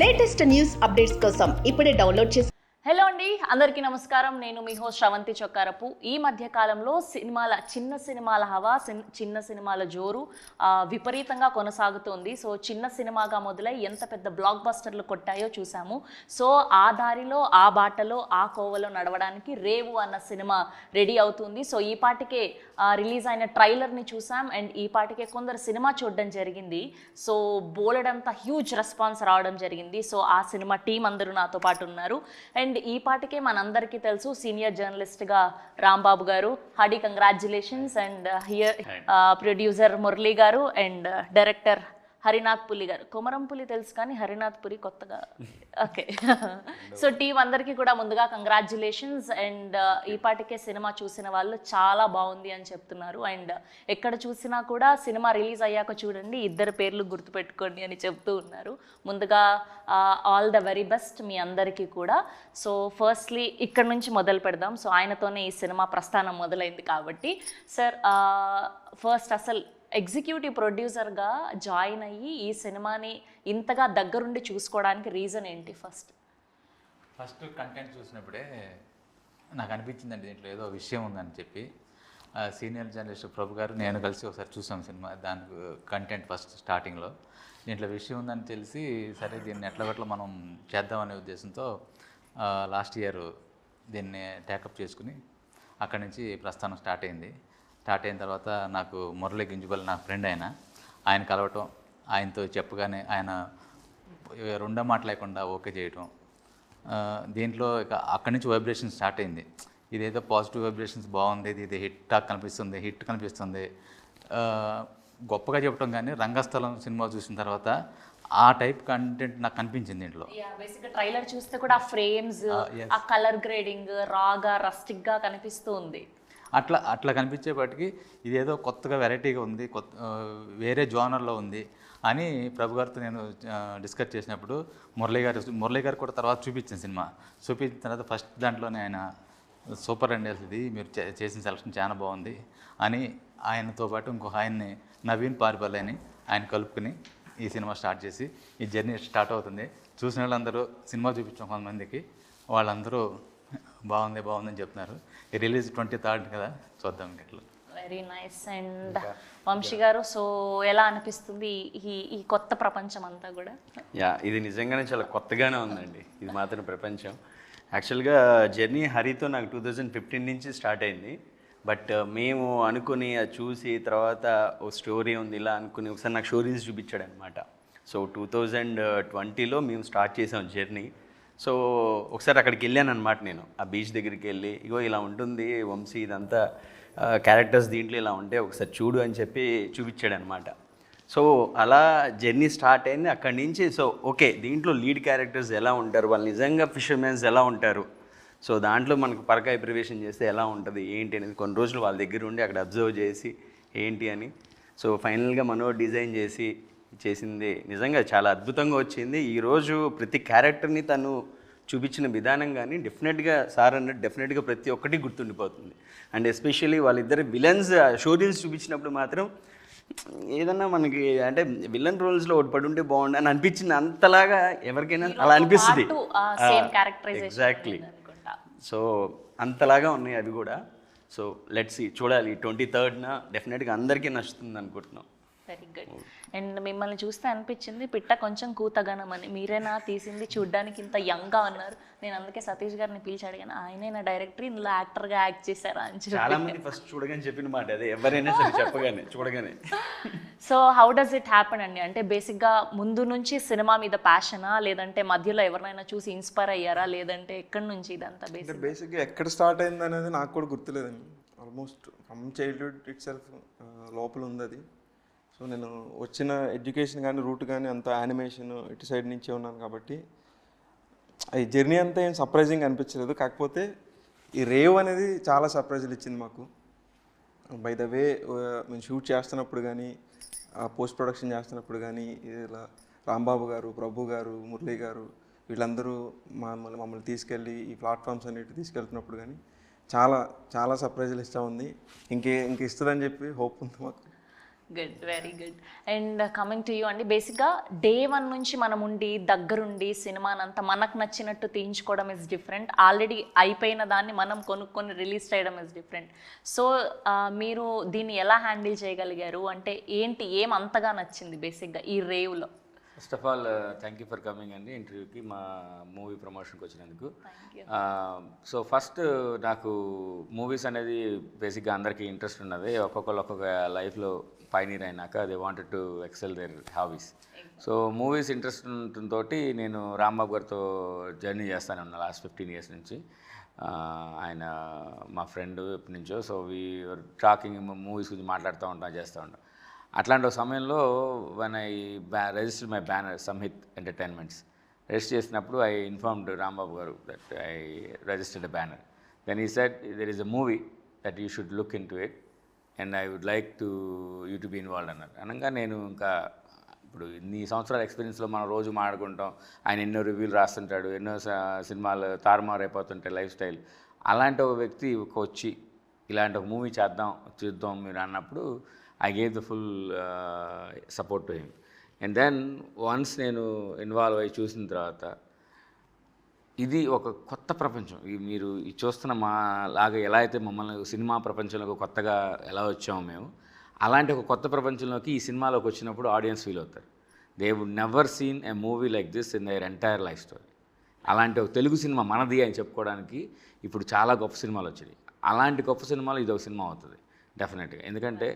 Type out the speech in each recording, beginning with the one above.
Latest news updates కోసం ఇప్పుడే download చేసి హలో అండి, అందరికీ నమస్కారం. నేను మీ హోస్ట్ శ్రవంతి చొక్కారపు. ఈ మధ్య కాలంలో చిన్న సినిమాల హవా, చిన్న సినిమాల జోరు విపరీతంగా కొనసాగుతోంది. సో చిన్న సినిమాగా మొదలై ఎంత పెద్ద బ్లాక్ బస్టర్లు కొట్టాయో చూసాము. సో ఆ దారిలో, ఆ బాటలో, ఆ కోవలో నడవడానికి రేవు అన్న సినిమా రెడీ అవుతుంది. సో ఈ పాటికే రిలీజ్ అయిన ట్రైలర్ని చూసాం అండ్ ఈ పాటికే కొందరు సినిమా చూడడం జరిగింది. సో బోలెడంతా హ్యూజ్ రెస్పాన్స్ రావడం జరిగింది. సో ఆ సినిమా టీం అందరూ నాతో పాటు ఉన్నారు. అండ్ ఈ పాటికే మనందరికీ తెలుసు సీనియర్ జర్నలిస్ట్గా రాంబాబు గారు. Hearty congratulations. And here producer Murali గారు అండ్ డైరెక్టర్ హరినాథ్ పులి గారు. కొమరం పులి తెలుసు కానీ హరినాథ్ పులి కొత్తగా. ఓకే. సో టీం అందరికీ కూడా ముందుగా కంగ్రాచ్యులేషన్స్. అండ్ ఈ పాటికే సినిమా చూసిన వాళ్ళు చాలా బాగుంది అని చెప్తున్నారు. అండ్ ఎక్కడ చూసినా కూడా సినిమా రిలీజ్ అయ్యాక చూడండి, ఇద్దరు పేర్లు గుర్తుపెట్టుకోండి అని చెప్తూ ఉన్నారు. ముందుగా ఆల్ ద వెరీ బెస్ట్ మీ అందరికీ కూడా. సో ఫస్ట్లీ ఇక్కడ నుంచి మొదలు పెడదాం. సో ఆయనతోనే ఈ సినిమా ప్రస్థానం మొదలైంది కాబట్టి సార్, ఫస్ట్ అసలు ఎగ్జిక్యూటివ్ ప్రొడ్యూసర్గా జాయిన్ అయ్యి ఈ సినిమాని ఇంతగా దగ్గరుండి చూసుకోవడానికి రీజన్ ఏంటి? ఫస్ట్ కంటెంట్ చూసినప్పుడే నాకు అనిపించిందండి దీంట్లో ఏదో విషయం ఉందని చెప్పి. సీనియర్ జర్నలిస్ట్ ప్రభు గారు నేను కలిసి ఒకసారి చూసాం సినిమా. దానికి కంటెంట్ ఫస్ట్ స్టార్టింగ్లో దీంట్లో విషయం ఉందని తెలిసి సరే దీన్ని ఎట్లా మనం చేద్దామనే ఉద్దేశంతో లాస్ట్ ఇయర్ దీన్ని టేకప్ చేసుకుని అక్కడి నుంచి ప్రస్థానం స్టార్ట్ అయింది. స్టార్ట్ అయిన తర్వాత నాకు మురళి గింజుబల్ నా ఫ్రెండ్, ఆయన కలవటం, ఆయనతో చెప్పగానే ఆయన రెండో మాట లేకుండా ఓకే చేయటం. దీంట్లో ఇక అక్కడి నుంచి వైబ్రేషన్ స్టార్ట్ అయింది. ఇదేదో పాజిటివ్ వైబ్రేషన్స్ బాగుంది, ఇది హిట్ కనిపిస్తుంది గొప్పగా చెప్పడం. కానీ రంగస్థలం సినిమా చూసిన తర్వాత ఆ టైప్ కంటెంట్ నాకు కనిపించింది దీంట్లో. బేసిక్గా ట్రైలర్ చూస్తే కూడా ఆ ఫ్రేమ్స్, ఆ కలర్ గ్రేడింగ్ రాగా రస్టిక్గా కనిపిస్తూ ఉంది. అట్లా కనిపించేపాటికి ఇదేదో కొత్తగా వెరైటీగా ఉంది, వేరే జోనర్లో ఉంది అని ప్రభు గారితో నేను డిస్కస్ చేసినప్పుడు మురళీ గారు కూడా తర్వాత చూపించిన తర్వాత ఫస్ట్ దాంట్లోనే ఆయన సూపర్ అండి, ఇది మీరు చేసిన సెలక్షన్ చాలా బాగుంది అని ఆయనతో పాటు ఇంకొక ఆయన్ని నవీన్ పారిపల్లి అని ఆయన కలుపుకుని ఈ సినిమా స్టార్ట్ చేసి ఈ జర్నీ స్టార్ట్ అవుతుంది. చూసిన వాళ్ళందరూ సినిమా చూపించాం కొంతమందికి, వాళ్ళందరూ బాగుందని చెప్తున్నారు. రిలీజ్ 23rd కదా, చూద్దాం ఇట్లా. Very nice. అండ్ వంశీ గారు, సో ఎలా అనిపిస్తుంది ఈ కొత్త ప్రపంచం అంతా కూడా? ఇది నిజంగానే చాలా కొత్తగానే ఉందండి. ఇది మాత్రం ప్రపంచం. యాక్చువల్గా జర్నీ హరితో నాకు 2015 నుంచి స్టార్ట్ అయింది. బట్ మేము అనుకుని అది చూసి తర్వాత ఓ స్టోరీ ఉంది ఇలా అనుకుని ఒకసారి నాకు స్టోరీస్ చూపించాడు అనమాట. సో 2020లో మేము స్టార్ట్ చేసాం జర్నీ. సో ఒకసారి అక్కడికి వెళ్ళాను అనమాట. నేను ఆ బీచ్ దగ్గరికి వెళ్ళి ఇగో ఇలా ఉంటుంది వంశీ, ఇదంతా క్యారెక్టర్స్ దీంట్లో ఇలా ఉంటే ఒకసారి చూడు అని చెప్పి చూపించాడు అనమాట. సో అలా జర్నీ స్టార్ట్ అయింది అక్కడి నుంచి. సో ఓకే, దీంట్లో లీడ్ క్యారెక్టర్స్ ఎలా ఉంటారు, వాళ్ళు నిజంగా ఫిషర్మెన్స్ ఎలా ఉంటారు, సో దాంట్లో మనకు పరకాయ ప్రిపరేషన్ చేస్తే ఎలా ఉంటుంది ఏంటి అనేది కొన్ని రోజులు వాళ్ళ దగ్గర ఉండి అక్కడ అబ్జర్వ్ చేసి ఏంటి అని సో ఫైనల్గా మనో డిజైన్ చేసింది నిజంగా చాలా అద్భుతంగా వచ్చింది. ఈరోజు ప్రతి క్యారెక్టర్ని తను చూపించిన విధానం కానీ డెఫినెట్గా సార్ అన్నట్టు డెఫినెట్గా ప్రతి ఒక్కటి గుర్తుండిపోతుంది. అండ్ ఎస్పెషల్లీ వాళ్ళిద్దరు విలన్స్ షోరీల్స్ చూపించినప్పుడు మాత్రం ఏదన్నా మనకి అంటే విలన్ రోల్స్లో ఒకటి పడి ఉంటే బాగుండు అని అనిపించింది. అంతలాగా ఎవరికైనా అలా అనిపిస్తుంది. ఎగ్జాక్ట్లీ. సో అంతలాగా ఉన్నాయి అవి కూడా. సో లెట్స్ సీ, చూడాలి 23rd డెఫినెట్గా అందరికీ నచ్చుతుంది అనుకుంటున్నాం. Very good. అండ్ మిమ్మల్ని చూస్తే అనిపించింది పిట్ట కొంచెం కూతగనం అని. మీరేనా తీసింది? చూడ్డానికి ఇంత యంగ్గా ఉన్నారు. నేను అందుకే సతీష్ గారిని పిలిచి అడిగాను, ఆయనే నా డైరెక్టర్, ఇందులో యాక్టర్గా యాక్ట్ చేశారా అని చెప్పి. చాలా మంది ఫస్ట్ చూడగానే చెప్పిన మాట అదే, ఎవరైనా సరే చెప్పగానే చూడగానే. So how does it happen అండి? అంటే బేసిక్గా ముందు నుంచి సినిమా మీద ప్యాషనా, లేదంటే మధ్యలో ఎవరినైనా చూసి ఇన్స్పైర్ అయ్యారా, లేదంటే ఎక్కడి నుంచి ఇదంతా? బేసిక్గా ఎక్కడ స్టార్ట్ అయింది అనేది నాకు కూడా గుర్తులేదండి. Almost from childhood itself లోపల ఉంది అది. సో నేను వచ్చిన ఎడ్యుకేషన్ కానీ రూట్ కానీ అంత యానిమేషన్ ఇటు సైడ్ నుంచే ఉన్నాను కాబట్టి ఈ జర్నీ అంతా ఏం సర్ప్రైజింగ్ అనిపించలేదు. కాకపోతే ఈ రేవ్ అనేది చాలా సర్ప్రైజులు ఇచ్చింది మాకు. బై ద వే మేము షూట్ చేస్తున్నప్పుడు కానీ పోస్ట్ ప్రొడక్షన్ చేస్తున్నప్పుడు కానీ ఇలా రాంబాబు గారు, ప్రభు గారు, మురళీ గారు వీళ్ళందరూ మమ్మల్ని తీసుకెళ్ళి ఈ ప్లాట్ఫామ్స్ అన్నిటి తీసుకెళ్తున్నప్పుడు కానీ చాలా చాలా సర్ప్రైజులు ఇస్తూ ఉంది. ఇంక ఇస్తుందని చెప్పి హోప్ ఉంది మాకు. Good, very good. And coming to you అండి, బేసిక్గా డే 1 నుంచి మనం ఉండి దగ్గరుండి సినిమానంతా మనకు నచ్చినట్టు తీయించుకోవడం ఇస్ డిఫరెంట్, ఆల్రెడీ అయిపోయిన దాన్ని మనం కొనుక్కొని రిలీజ్ చేయడం ఇస్ డిఫరెంట్. సో మీరు దీన్ని ఎలా హ్యాండిల్ చేయగలిగారు, అంటే ఏంటి, ఏం అంతగా నచ్చింది బేసిక్గా ఈ రేవ్లో? First of all thank you for coming అండి ఇంటర్వ్యూకి, మా మూవీ ప్రమోషన్కి వచ్చినందుకు. సో ఫస్ట్ నాకు మూవీస్ అనేది బేసిక్గా అందరికీ ఇంట్రెస్ట్ ఉన్నది. ఒక్కొక్కరు ఒక్కొక్క లైఫ్లో పైనీర్ అయినాక they wanted to excel their hobbies. So movies interest ఉండటంతో నేను రాంబాబు గారితో జర్నీ చేస్తానే ఉన్నా లాస్ట్ 15 years నుంచి. ఆయన మా ఫ్రెండ్ ఎప్పటి నుంచో. సో టాకింగ్ మూవీస్ గురించి మాట్లాడుతూ ఉంటాం, చేస్తూ ఉంటాం. అట్లాంటి ఒక సమయంలో one I register my banner Samhith entertainments register చేసినప్పుడు I informed Rambabu garu that I registered a banner. Then he said there is a movie that you should look into it and I would like to you to be involved అన్నారు. అనగా నేను ఇంకా ఇప్పుడు ఇన్ని సంవత్సరాల ఎక్స్పీరియన్స్లో మనం రోజు మాట్లాడుకుంటాం, ఆయన ఎన్నో రివ్యూలు రాస్తుంటాడు, ఎన్నో సినిమాలు తారుమారు అయిపోతుంటాయి లైఫ్ స్టైల్. అలాంటి ఒక వ్యక్తి వచ్చి ఇలాంటి ఒక మూవీ చూద్దాం మీరు అన్నప్పుడు I gave the full support to him. And then once నేను ఇన్వాల్వ్ అయ్యి చూసిన తర్వాత ఇది ఒక కొత్త ప్రపంచం. మీరు చూస్తున్న మా లాగా ఎలా అయితే మమ్మల్ని సినిమా ప్రపంచంలోకి కొత్తగా ఎలా వచ్చామో మేము, అలాంటి ఒక కొత్త ప్రపంచంలోకి ఈ సినిమాలోకి వచ్చినప్పుడు ఆడియన్స్ ఫీల్ అవుతారు. They would never seen a movie like this in their entire life story. అలాంటి ఒక తెలుగు సినిమా మనది అని చెప్పుకోవడానికి ఇప్పుడు చాలా గొప్ప సినిమాలు వచ్చాయి. అలాంటి గొప్ప సినిమాలు ఇది ఒక సినిమా అవుతుంది డెఫినెట్గా. ఎందుకంటే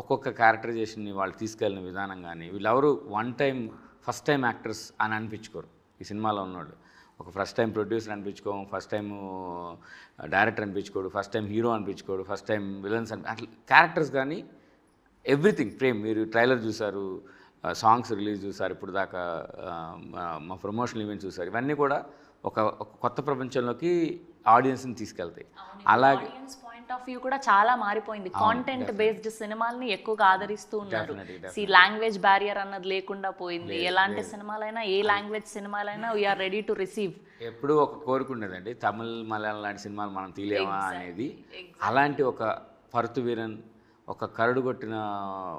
ఒక్కొక్క క్యారెక్టరైజేషన్ని వాళ్ళు తీసుకెళ్ళిన విధానం కానీ, వీళ్ళెవరు ఫస్ట్ టైం యాక్టర్స్ అని అనిపించుకోరు. ఈ సినిమాలో ఉన్నవాళ్ళు ఒక ఫస్ట్ టైం ప్రొడ్యూసర్ అనిపించుకోము, ఫస్ట్ టైం డైరెక్టర్ అనిపించుకోడు, ఫస్ట్ టైం హీరో అనిపించుకోడు, ఫస్ట్ టైం విలన్స్ అట్లా క్యారెక్టర్స్ కానీ ఎవ్రీథింగ్ ప్రేమ్. మీరు ట్రైలర్ చూసారు, సాంగ్స్ రిలీజ్ చూసారు, ఇప్పుడు దాకా మా ప్రమోషనల్ ఈవెంట్ చూసారు. ఇవన్నీ కూడా ఒక కొత్త ప్రపంచంలోకి ఆడియన్స్ని తీసుకెళ్తాయి. అలాగే పాయింట్ ఆఫ్ వ్యూ కూడా చాలా మారిపోయింది. కాంటెంట్ బేస్డ్ సినిమాల్ని ఎక్కువగా ఆదరిస్తూ ఉన్నారు. లాంగ్వేజ్ బ్యారియర్ అన్నది లేకుండా పోయింది. ఎలాంటి సినిమాలైనా, ఏ లాంగ్వేజ్ సినిమాలైనా వీఆర్ రెడీ టు రిసీవ్. ఎప్పుడూ ఒక కోరుకునేదండి, తమిళ్ మలయాళం లాంటి సినిమాలు మనం తీయలేమా అనేది. అలాంటి ఒక పరుతు వీరన్, ఒక కరడు కొట్టిన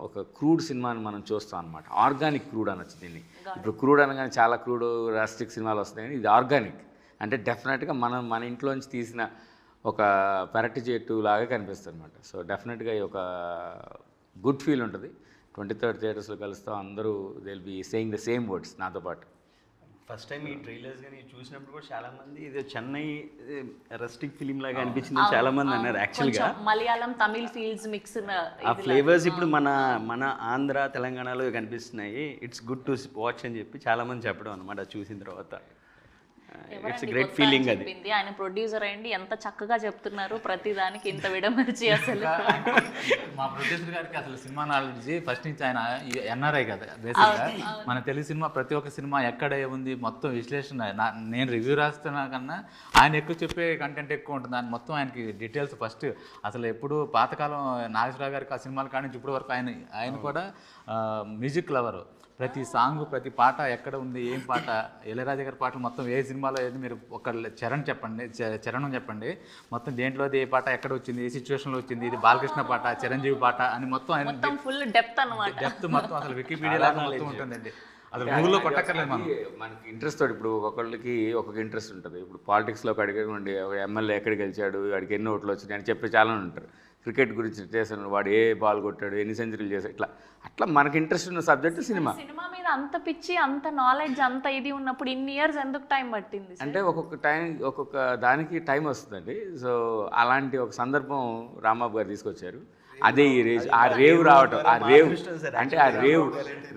ఒక క్రూడ్ సినిమాని మనం చూస్తాం అనమాట. ఆర్గానిక్ క్రూడ్ అనొచ్చు దీన్ని. ఇప్పుడు క్రూడ్ అనగానే చాలా క్రూడ్ రాస్టిక్ సినిమాలు వస్తాయి, కానీ ఇది ఆర్గానిక్. అంటే డెఫినెట్గా మన ఇంట్లోంచి తీసిన ఒక పెరటి చెట్టు లాగా కనిపిస్తుంది అనమాట. సో డెఫినెట్గా ఈ ఒక గుడ్ ఫీల్ ఉంటుంది. 23rd థియేటర్స్లో కలుస్తాం, అందరూ they will be saying the same words నాతో పాటు. ఫస్ట్ టైం ఈ ట్రైలర్స్ కానీ చూసినప్పుడు కూడా చాలామంది ఇది చెన్నై రస్టిక్ ఫిలిం లాగా అనిపించింది చాలామంది అన్నారు. యాక్చువల్గా మలయాళం తమిళ్ ఫీల్స్ మిక్స్, ఆ ఫ్లేవర్స్ ఇప్పుడు మన ఆంధ్ర తెలంగాణలో కనిపిస్తున్నాయి. ఇట్స్ గుడ్ టు వాచ్ అని చెప్పి చాలామంది చెప్పడం అనమాట చూసిన తర్వాత. It's great feeling. అది ఆయన ప్రొడ్యూసర్ అయ్యండి ఎంత చక్కగా చెప్తున్నారు, ప్రతి దానికి ఇంత విడమర్చి. అసలు మా ప్రొడ్యూసర్ గారికి అసలు సినిమా నాలెడ్జ్ ఫస్ట్ నుంచి, ఆయన ఎన్ఆర్ఐ కదా బేసిక్గా. మన తెలుగు సినిమా ప్రతి ఒక్క సినిమా ఎక్కడ ఉంది మొత్తం విశ్లేషణ. నేను రివ్యూ రాస్తున్నా కన్నా ఆయన ఎక్కువ చెప్పే కంటెంట్ ఎక్కువ ఉంటుంది. ఆయన మొత్తం ఆయనకి డీటెయిల్స్ ఫస్ట్ అసలు ఎప్పుడు పాతకాలం నాగేశ్వరరావు గారికి ఆ సినిమాల కాడి నుంచి ఇప్పటి వరకు ఆయన కూడా మ్యూజిక్ లవరు. ప్రతి సాంగ్, ప్రతి పాట ఎక్కడ ఉంది, ఏం పాట, ఇళయరాజా గారి పాటలు మొత్తం ఏ సినిమాలో ఏది, మీరు ఒక చరణం చెప్పండి, మొత్తం దేంట్లోది ఏ పాట ఎక్కడ వచ్చింది, ఏ సిచ్యువేషన్లో వచ్చింది, ఇది బాలకృష్ణ పాట, చిరంజీవి పాట అని మొత్తం ఫుల్ డెప్త్ అన్నమాట. డెప్త్ మొత్తం అసలు వికీపీడియా మొత్తం ఉంటుందండి. అసలు గూగుల్లో కొట్టక్కర్లేదు. మనకి ఇంట్రెస్ట్ తోటి ఇప్పుడు ఒక్కొక్కరికి ఒక్కొక్క ఇంట్రెస్ట్ ఉంటుంది. ఇప్పుడు పాలిటిక్స్లో ఒక అడిగండి, ఒక ఎమ్మెల్యే ఎక్కడికి గెలిచాడు, వాడికి ఎన్ని ఓట్లు వచ్చినాయి అని చెప్పి చాలా ఉంటారు. క్రికెట్ గురించి చేశాను, వాడు ఏ బాల్ కొట్టాడు, ఎన్ని సెంచరీలు చేశాడు, అట్లా మనకి ఇంట్రెస్ట్ ఉన్న సబ్జెక్ట్ సినిమా. సినిమా మీద అంత పిచ్చి, అంత నాలెడ్జ్, అంత ఇది ఉన్నప్పుడు ఇన్ని ఇయర్స్ ఎందుకు టైం పట్టింది? అంటే ఒక్కొక్క దానికి టైం వస్తుందండి. సో అలాంటి ఒక సందర్భం రాంబాబు గారు తీసుకొచ్చారు. అదే ఈ రేవ్ రావటం,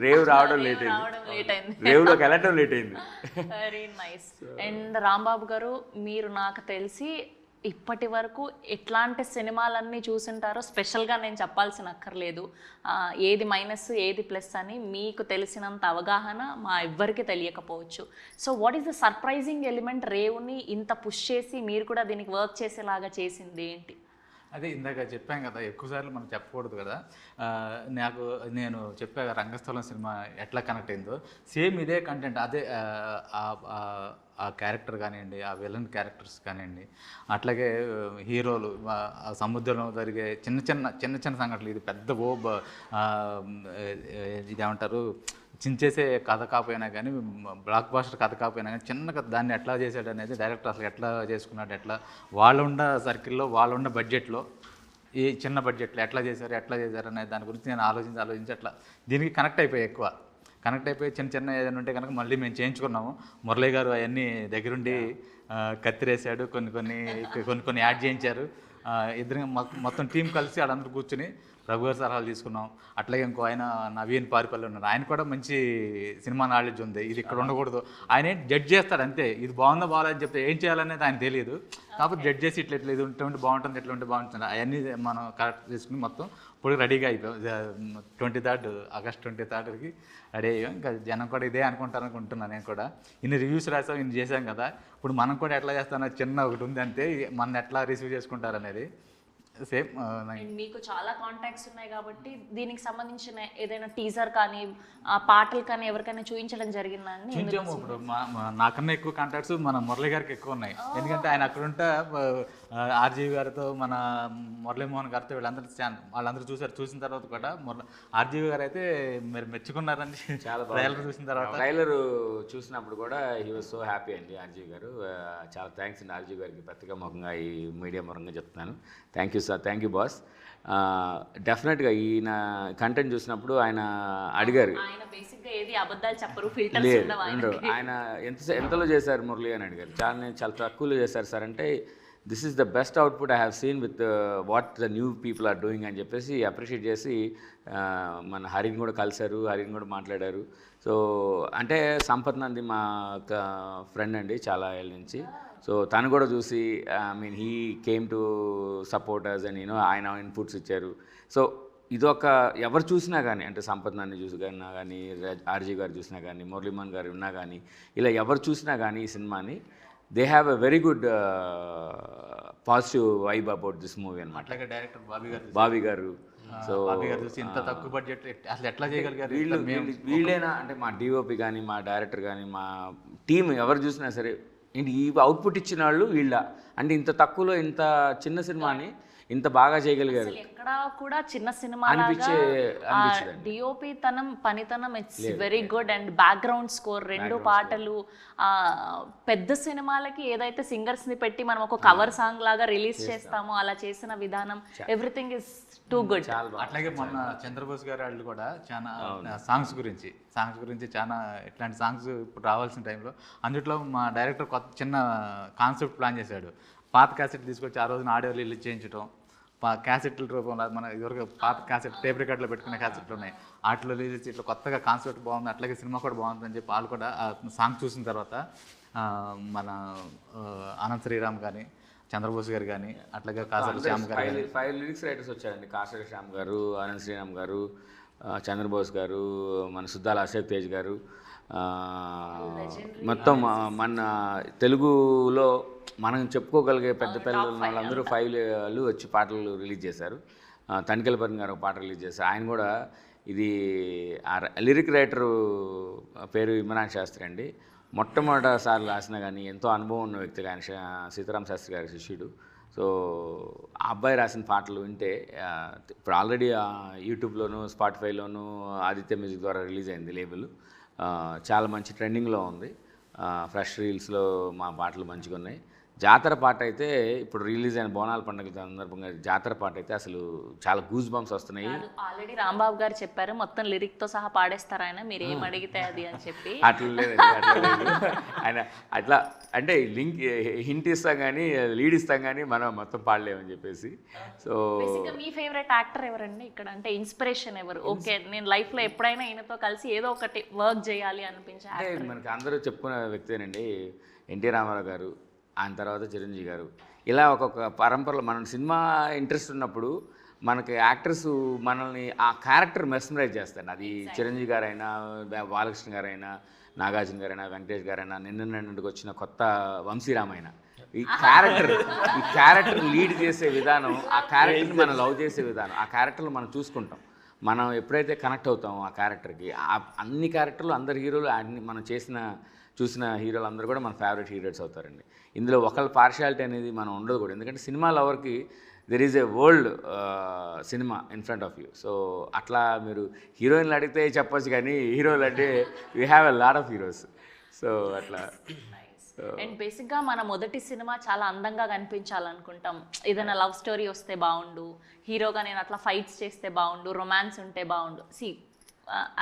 రేవ్ రావడం లేట్ అయింది, రేవ్లోకి వెళ్ళటం లేట్ అయింది. Very nice. అండ్ రాంబాబు గారు, మీరు నాకు తెలిసి ఇప్పటి వరకు ఎట్లాంటి సినిమాలన్నీ చూసింటారో స్పెషల్గా నేను చెప్పాల్సిన అక్కర్లేదు. ఏది మైనస్ ఏది ప్లస్ అని మీకు తెలిసినంత అవగాహన మా ఎవ్వరికి తెలియకపోవచ్చు. So what is the surprising element రేవ్ని ఇంత పుష్ చేసి మీరు కూడా దీనికి వర్క్ చేసేలాగా చేసింది ఏంటి? అదే ఇందాక చెప్పాం కదా, ఎక్కువసార్లు మనం చెప్పకూడదు కదా. నేను చెప్పా రంగస్థలం సినిమా ఎట్లా కనెక్ట్ అయిందో, సేమ్ ఇదే కంటెంట్, అదే ఆ క్యారెక్టర్ కానివ్వండి, ఆ విలన్ క్యారెక్టర్స్ కానివ్వండి, అట్లాగే హీరోలు, ఆ సముద్రంలో జరిగే చిన్న చిన్న సంఘటనలు, ఇది పెద్ద ఇదేమంటారు, చించేసే కథ కాకపోయినా కానీ, బ్లాక్ బాస్టర్ కథ కాకపోయినా కానీ, చిన్న కథ దాన్ని ఎట్లా చేశాడు అనేది డైరెక్టర్ అసలు ఎట్లా చేసుకున్నాడు, ఎట్లా వాళ్ళున్న సర్కిల్లో వాళ్ళున్న బడ్జెట్లో ఈ చిన్న బడ్జెట్లో ఎట్లా చేశారు అనే దాని గురించి నేను ఆలోచించి అట్లా దీనికి కనెక్ట్ అయిపోయి చిన్న ఏదైనా ఉంటే కనుక మళ్ళీ మేము చేయించుకున్నాము. మురళీ గారు అవన్నీ దగ్గరుండి కత్తిరేసాడు, కొన్ని యాడ్ చేయించారు. ఇద్దరు మొత్తం టీం కలిసి వాళ్ళందరూ కూర్చుని ప్రభు గారి సలహాలు తీసుకున్నాం. అట్లాగే ఇంకో ఆయన నవీన్ పారిపల్లి ఉన్నారు, ఆయన కూడా మంచి సినిమా నాలెడ్జ్ ఉంది. ఇది ఇక్కడ ఉండకూడదు, ఆయన జడ్జ్ చేస్తాడు అంతే, ఇది బాగుందా బాగాలని చెప్తే ఏం చేయాలనేది ఆయన తెలియదు. కాకపోతే జడ్జ్ చేసి ఇట్లా ఇది ఉంటే బాగుంటుంది, ఎట్లా ఉంటే బాగుంటుంది అవన్నీ మనం కరెక్ట్ చేసుకుని మొత్తం ఇప్పుడు రెడీగా అయిపోయాం. ఆగస్ట్ 23కి రెడీ అయ్యాం. ఇంకా జనం కూడా ఇదే అనుకుంటున్నాను. నేను కూడా ఇన్ని రివ్యూస్ రాసాం, ఇన్ని చేసాం కదా, ఇప్పుడు మనం కూడా ఎట్లా చేస్తామో చిన్న ఒకటి ఉంది అంతే, మన ఎట్లా రిసీవ్ చేసుకుంటారు అనేది సేమ్. మీకు చాలా కాంటాక్ట్స్ ఉన్నాయి కాబట్టి దీనికి సంబంధించిన ఏదైనా టీజర్ కానీ పాటలు కానీ ఎవరికైనా చూపించడం జరిగిందా అండి? చూపించాము. ఇప్పుడు నాకన్నా ఎక్కువ కాంటాక్ట్స్ మన మురళి గారికి ఎక్కువ ఉన్నాయి. ఎందుకంటే ఆయన అక్కడుంటే ఆర్జీవి గారితో, మన మురళీమోహన్ గారితో వాళ్ళందరూ చూసిన తర్వాత కూడా ఆర్జీవి గారు అయితే మీరు మెచ్చుకున్నారని చాలా ట్రైలర్ చూసిన తర్వాత. ట్రైలర్ చూసినప్పుడు కూడా హీ వాజ్ సో హ్యాపీ అండి ఆర్జీవి గారు. చాలా థ్యాంక్స్ అండి ఆర్జీవి గారికి, ప్రత్యేక ముఖంగా ఈ మీడియా ముఖంగా చెప్తున్నాను. Thank you sir, thank you boss. డెఫినెట్గా ఈయన కంటెంట్ చూసినప్పుడు ఆయన అడిగారు, ఆయన ఎంతలో చేశారు మురళి అని అడిగారు. చాలా తక్కువలో చేశారు సార్ అంటే, this is the best output I have seen with what the new people are doing అని చెప్పేసి అప్రిషియేట్ చేసి మన హరిని కూడా కలిశారు, హరిని కూడా మాట్లాడారు. సో అంటే సంపత్ నంది మా ఫ్రెండ్ అండి చాలా ఏళ్ళ నుంచి. సో తను కూడా చూసి హీ కేమ్ టు సపోర్టర్స్ అని ఆయన ఇన్పుట్స్ ఇచ్చారు. సో ఇదొక ఎవరు చూసినా కానీ, అంటే సంపత్ నంది చూసినా కానీ, ఆర్జీ గారు చూసినా కానీ, మురళీమోహన్ గారు ఉన్నా కానీ, ఇలా ఎవరు చూసినా కానీ ఈ సినిమాని they have a very good positive vibe about this movie అనమాట. అట్లాగే డైరెక్టర్ బాబీ గారు. సో ఇంత తక్కువ బడ్జెట్ అసలు ఎట్లా చేయగలిగారు? వీళ్ళేనా అంటే మా డిఓపి కానీ, మా డైరెక్టర్ కానీ, మా టీం ఎవరు చూసినా సరే, ఏంటి ఈ అవుట్పుట్ ఇచ్చిన వాళ్ళు వీళ్ళ, అంటే ఇంత తక్కువలో ఇంత చిన్న సినిమాని ఇంత బాగా చేయగలిగారు. ఎక్కడ కూడా చిన్న సినిమా డిఓపి పనితనం it's very good. And background score, 2 పాటలు, పెద్ద సినిమాలకి ఏదైతే సింగర్స్ ని పెట్టి మనం ఒక కవర్ సాంగ్ లాగా రిలీజ్ చేస్తామో అలా చేసిన విధానం, ఎవ్రీథింగ్ ఇస్ టూ గుడ్. అట్లాగే మొన్న చంద్రబోస్ గారు వాళ్ళు కూడా చాలా సాంగ్స్ గురించి చాలా ఇట్లాంటి సాంగ్స్ ఇప్పుడు రావాల్సిన టైంలో అందుట్లో మా డైరెక్టర్ కొత్త చిన్న కాన్సెప్ట్ ప్లాన్ చేశాడు. పాత క్యాసెట్ తీసుకొచ్చి ఆ రోజున ఆడియో రిలీజ్ చేయించడం, క్యాసెట్ల రూపంలో మన ఇదివరకు పాత క్యాసెట్ టేప్ రికార్డులో పెట్టుకునే క్యాసెట్లు ఉన్నాయి, వాటిలో రిలీజ్ ఇట్లా కొత్తగా కాన్సెప్ట్ బాగుంది, అట్లాగే సినిమా కూడా బాగుందని చెప్పి వాళ్ళు కూడా ఆ సాంగ్ చూసిన తర్వాత మన అనంత్ శ్రీరామ్ కానీ, చంద్రబోస్ గారు కానీ, అట్లాగే కాసరి శ్యామ్ గారు, 5 లిరిక్స్ రైటర్స్ వచ్చారండి. కాసరి శ్యామ్ గారు, అనంత్ శ్రీరామ్ గారు, చంద్రబోస్ గారు, మన సుద్దాల అశోక్ తేజ్ గారు, మొత్తం మన తెలుగులో మనం చెప్పుకోగలిగే పెద్ద వాళ్ళందరూ 5 వచ్చి పాటలు రిలీజ్ చేశారు. తనికెలపర్ని గారు ఒక పాట రిలీజ్ చేశారు. ఆయన కూడా ఇది లిరిక్ రైటరు పేరు ఇమ్రాన్ శాస్త్రి అండి. మొట్టమొదటిసారి రాసినా కానీ ఎంతో అనుభవం ఉన్న వ్యక్తి ఆయన, సీతారాం శాస్త్రి గారి శిష్యుడు. సో ఆ అబ్బాయి రాసిన పాటలు వింటే, ఇప్పుడు ఆల్రెడీ యూట్యూబ్లోను, స్పాటిఫైలోను ఆదిత్య మ్యూజిక్ ద్వారా రిలీజ్ అయింది లేబుల్. చాలా మంచి ట్రెండింగ్లో ఉంది. ఫ్రెష్ రీల్స్లో మా పాటలు మంచిగా ఉన్నాయి. జాతర పాట అయితే ఇప్పుడు రిలీజ్ అయిన బోనాల పండుగ సందర్భంగా జాతర పాట అయితే అసలు చాలా గూస్ బంప్స్ వస్తున్నాయి. ఆల్రెడీ రాంబాబు గారు చెప్పారు మొత్తం లిరిక్ తో సహా పాడేస్తారు ఆయన, మీరు ఏం అడిగితే అది అని చెప్పి. అట్లా లేదండి, అట్లా లేదు. ఆయన అట్లా అంటే లింక్ హింట్ ఇస్తాం కానీ, లీడ్ ఇస్తాం కానీ మనం మొత్తం పాడలేమని చెప్పేసి. సో మీ ఫేవరెట్ యాక్టర్ ఎవరండి ఇక్కడ, అంటే ఇన్స్పిరేషన్ ఎవరు? ఓకే, నేను లైఫ్ లో ఎప్పుడైనా ఈయనతో కలిసి ఏదో ఒకటి వర్క్ చేయాలి అనిపించే యాక్టర్? మనకి అందరూ చెప్పుకునే వ్యక్తేనండి ఎన్టీ రామారావు గారు, ఆయన తర్వాత చిరంజీవి గారు. ఇలా ఒక్కొక్క పరంపరలో మనం సినిమా ఇంట్రెస్ట్ ఉన్నప్పుడు మనకి యాక్టర్స్ మనల్ని ఆ క్యారెక్టర్ మెస్మరైజ్ చేస్తాడు. అది చిరంజీవి గారైనా, బాలకృష్ణ గారైనా, నాగార్జున గారైనా, వెంకటేష్ గారైనా, నిన్నటికి వచ్చిన కొత్త వంశీరామైనా, ఈ క్యారెక్టర్ లీడ్ చేసే విధానం, ఆ క్యారెక్టర్ని మనం లవ్ చేసే విధానం, ఆ క్యారెక్టర్లు మనం చూసుకుంటాం. మనం ఎప్పుడైతే కనెక్ట్ అవుతామో ఆ క్యారెక్టర్కి, అన్ని క్యారెక్టర్లు అందరు హీరోలు మనం చూసిన హీరోలు అందరూ కూడా మన ఫేవరెట్ హీరోస్ అవుతారండి. ఇందులో ఒకళ్ళ పార్షియాలిటీ అనేది మనం ఉండదు కూడా, ఎందుకంటే సినిమా లవర్కి there is a world cinema in front of you. So అట్లా మీరు హీరోయిన్లు అడిగితే చెప్పొచ్చు, కానీ హీరోలు అంటే we have a lot of heroes. So అట్లా అండ్ బేసిక్గా మన మొదటి సినిమా చాలా అందంగా కనిపించాలనుకుంటాం. ఏదైనా లవ్ స్టోరీ వస్తే బాగుండు, హీరోగా నేను అట్లా ఫైట్స్ చేస్తే బాగుండు, రొమాన్స్ ఉంటే బాగుండు.